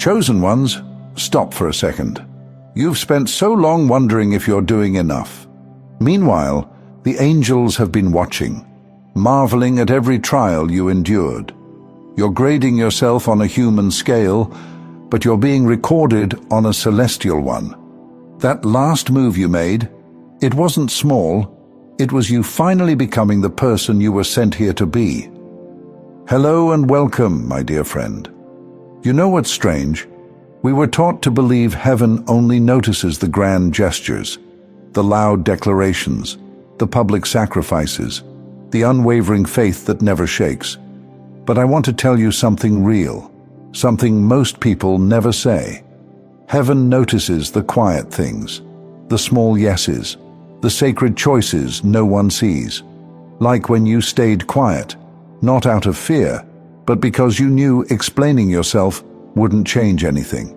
Chosen ones, stop for a second. You've spent so long wondering if you're doing enough. Meanwhile, the angels have been watching, marveling at every trial you endured. You're grading yourself on a human scale, but you're being recorded on a celestial one. That last move you made, it wasn't small, it was you finally becoming the person you were sent here to be. Hello and welcome, my dear friend. You know what's strange? We were taught to believe heaven only notices the grand gestures, the loud declarations, the public sacrifices, the unwavering faith that never shakes. But I want to tell you something real, something most people never say. Heaven notices the quiet things, the small yeses, the sacred choices no one sees. Like when you stayed quiet, not out of fear, but because you knew explaining yourself wouldn't change anything.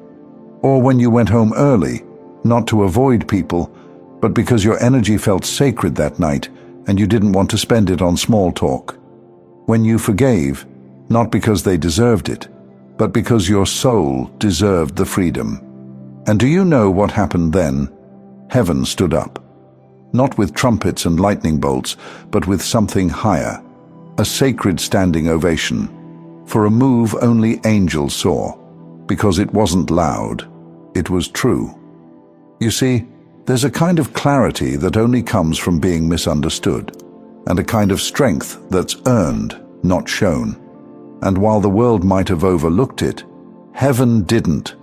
Or when you went home early, not to avoid people, but because your energy felt sacred that night and you didn't want to spend it on small talk. When you forgave, not because they deserved it, but because your soul deserved the freedom. And do you know what happened then? Heaven stood up. Not with trumpets and lightning bolts, but with something higher. A sacred standing ovation. For a move only angels saw. Because it wasn't loud. It was true. You see, there's a kind of clarity that only comes from being misunderstood. And a kind of strength that's earned, not shown. And while the world might have overlooked it, heaven didn't.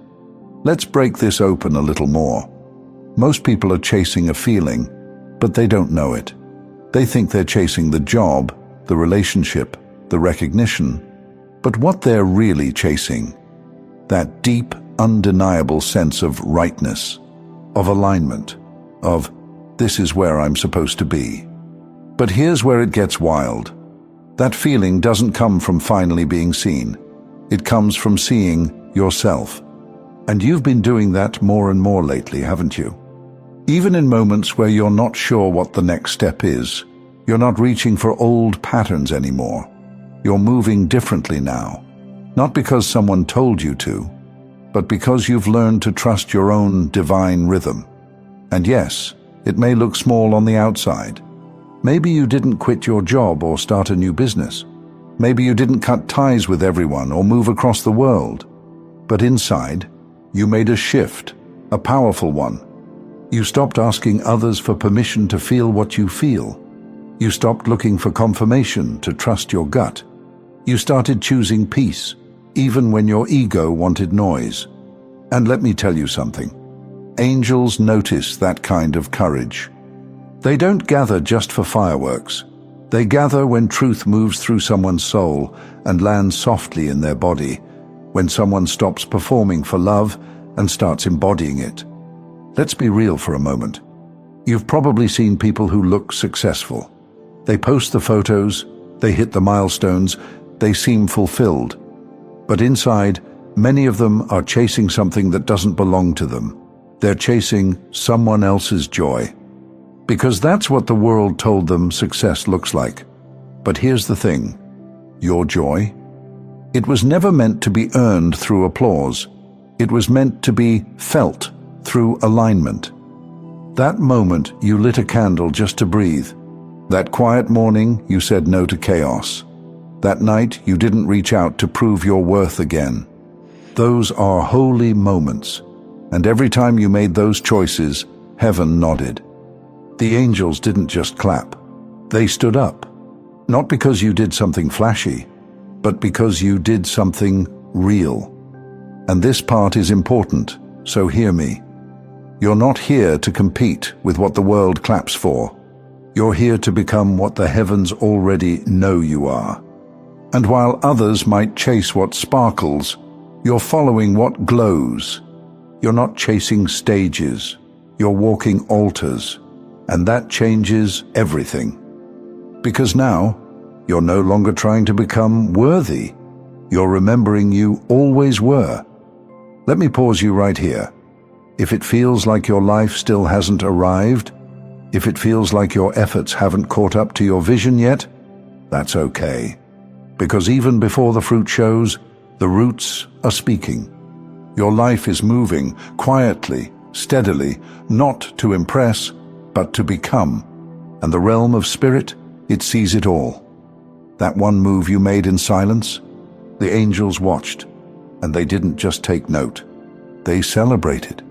Let's break this open a little more. Most people are chasing a feeling, but they don't know it. They think they're chasing the job, the relationship, the recognition. But what they're really chasing, that deep, undeniable sense of rightness, of alignment, of this is where I'm supposed to be. But here's where it gets wild. That feeling doesn't come from finally being seen. It comes from seeing yourself. And you've been doing that more and more lately, haven't you? Even in moments where you're not sure what the next step is, you're not reaching for old patterns anymore. You're moving differently now. Not because someone told you to, but because you've learned to trust your own divine rhythm. And yes, it may look small on the outside. Maybe you didn't quit your job or start a new business. Maybe you didn't cut ties with everyone or move across the world. But inside, you made a shift, a powerful one. You stopped asking others for permission to feel what you feel. You stopped looking for confirmation to trust your gut. You started choosing peace, even when your ego wanted noise. And let me tell you something. Angels notice that kind of courage. They don't gather just for fireworks. They gather when truth moves through someone's soul and lands softly in their body, when someone stops performing for love and starts embodying it. Let's be real for a moment. You've probably seen people who look successful. They post the photos, they hit the milestones, they seem fulfilled. But inside, many of them are chasing something that doesn't belong to them. They're chasing someone else's joy. Because that's what the world told them success looks like. But here's the thing. Your joy? It was never meant to be earned through applause. It was meant to be felt through alignment. That moment you lit a candle just to breathe. That quiet morning you said no to chaos. That night you didn't reach out to prove your worth again. Those are holy moments. And every time you made those choices, heaven nodded. The angels didn't just clap. They stood up. Not because you did something flashy, but because you did something real. And this part is important, so hear me. You're not here to compete with what the world claps for. You're here to become what the heavens already know you are. And while others might chase what sparkles, you're following what glows. You're not chasing stages. You're walking altars. And that changes everything. Because now, you're no longer trying to become worthy. You're remembering you always were. Let me pause you right here. If it feels like your life still hasn't arrived, if it feels like your efforts haven't caught up to your vision yet, that's okay. Because even before the fruit shows, the roots are speaking. Your life is moving, quietly, steadily, not to impress, but to become. And the realm of spirit, it sees it all. That one move you made in silence, the angels watched, and they didn't just take note. They celebrated,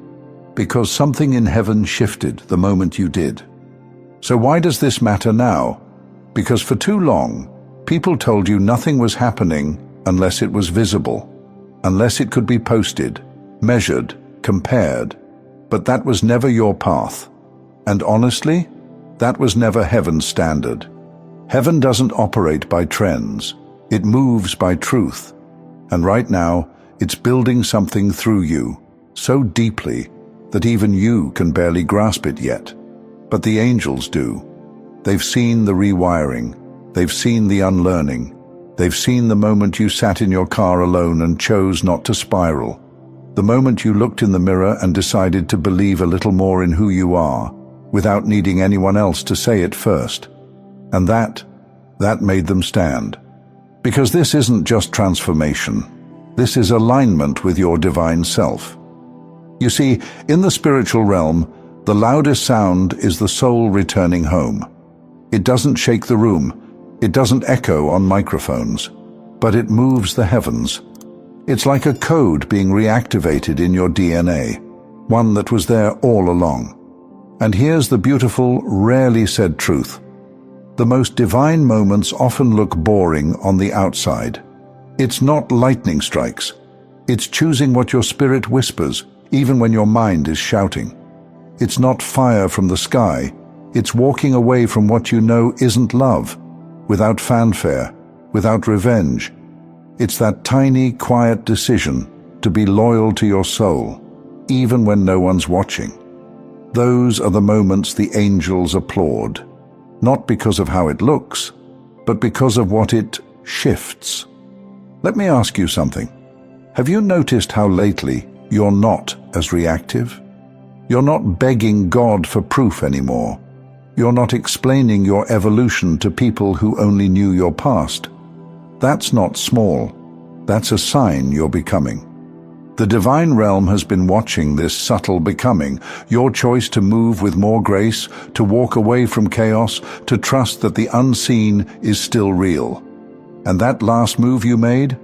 because something in heaven shifted the moment you did. So why does this matter now? Because for too long, people told you nothing was happening unless it was visible, unless it could be posted, measured, compared. But that was never your path. And honestly, that was never heaven's standard. Heaven doesn't operate by trends. It moves by truth. And right now, it's building something through you, so deeply that even you can barely grasp it yet. But the angels do. They've seen the rewiring. They've seen the unlearning. They've seen the moment you sat in your car alone and chose not to spiral. The moment you looked in the mirror and decided to believe a little more in who you are, without needing anyone else to say it first. And that made them stand. Because this isn't just transformation. This is alignment with your divine self. You see, in the spiritual realm, the loudest sound is the soul returning home. It doesn't shake the room. It doesn't echo on microphones. But it moves the heavens. It's like a code being reactivated in your DNA, one that was there all along. And here's the beautiful, rarely said truth. The most divine moments often look boring on the outside. It's not lightning strikes. It's choosing what your spirit whispers, even when your mind is shouting. It's not fire from the sky. It's walking away from what you know isn't love, without fanfare, without revenge. It's that tiny, quiet decision to be loyal to your soul, even when no one's watching. Those are the moments the angels applaud. Not because of how it looks, but because of what it shifts. Let me ask you something. Have you noticed how lately you're not as reactive? You're not begging God for proof anymore. You're not explaining your evolution to people who only knew your past. That's not small. That's a sign you're becoming. The divine realm has been watching this subtle becoming, your choice to move with more grace, to walk away from chaos, to trust that the unseen is still real. And that last move you made,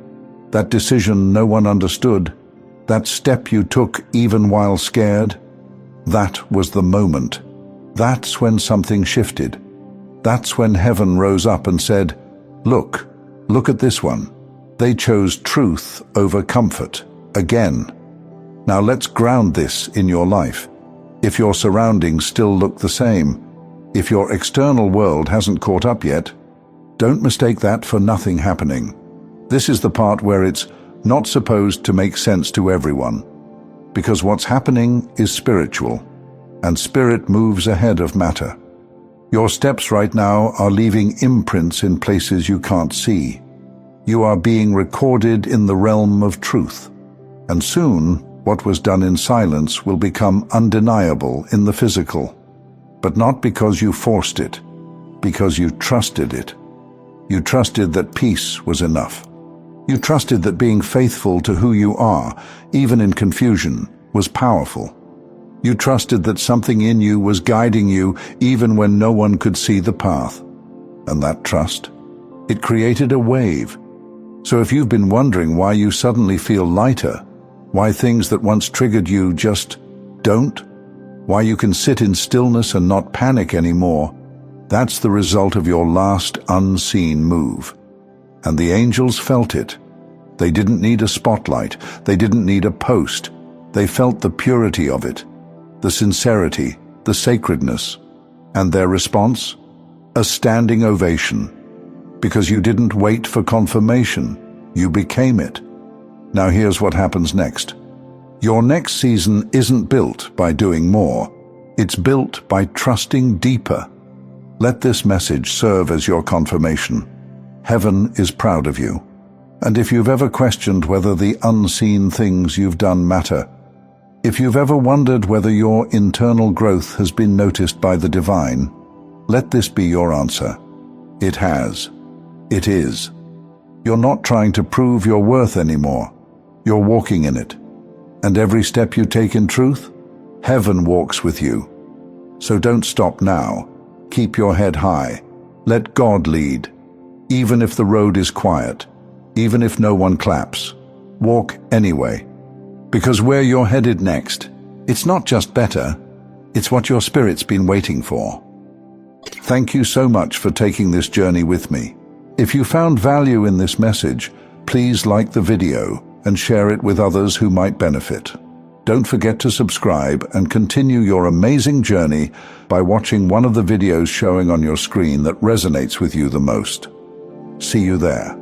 that decision no one understood, that step you took even while scared, that was the moment. That's when something shifted. That's when heaven rose up and said, look at this one. They chose truth over comfort. Again. Now let's ground this in your life. If your surroundings still look the same, if your external world hasn't caught up yet, don't mistake that for nothing happening. This is the part where it's not supposed to make sense to everyone, because what's happening is spiritual, and spirit moves ahead of matter. Your steps right now are leaving imprints in places you can't see. You are being recorded in the realm of truth. And soon, what was done in silence will become undeniable in the physical. But not because you forced it, because you trusted it. You trusted that peace was enough. You trusted that being faithful to who you are, even in confusion, was powerful. You trusted that something in you was guiding you even when no one could see the path. And that trust, it created a wave. So if you've been wondering why you suddenly feel lighter, why things that once triggered you just don't, why you can sit in stillness and not panic anymore, that's the result of your last unseen move. And the angels felt it. They didn't need a spotlight. They didn't need a post. They felt the purity of it, the sincerity, the sacredness. And their response? A standing ovation. Because you didn't wait for confirmation. You became it. Now here's what happens next. Your next season isn't built by doing more. It's built by trusting deeper. Let this message serve as your confirmation. Heaven is proud of you. And if you've ever questioned whether the unseen things you've done matter, if you've ever wondered whether your internal growth has been noticed by the divine, let this be your answer. It has. It is. You're not trying to prove your worth anymore. You're walking in it. And every step you take in truth, heaven walks with you. So don't stop now. Keep your head high. Let God lead. Even if the road is quiet, even if no one claps, walk anyway. Because where you're headed next, it's not just better, it's what your spirit's been waiting for. Thank you so much for taking this journey with me. If you found value in this message, please like the video and share it with others who might benefit. Don't forget to subscribe and continue your amazing journey by watching one of the videos showing on your screen that resonates with you the most. See you there.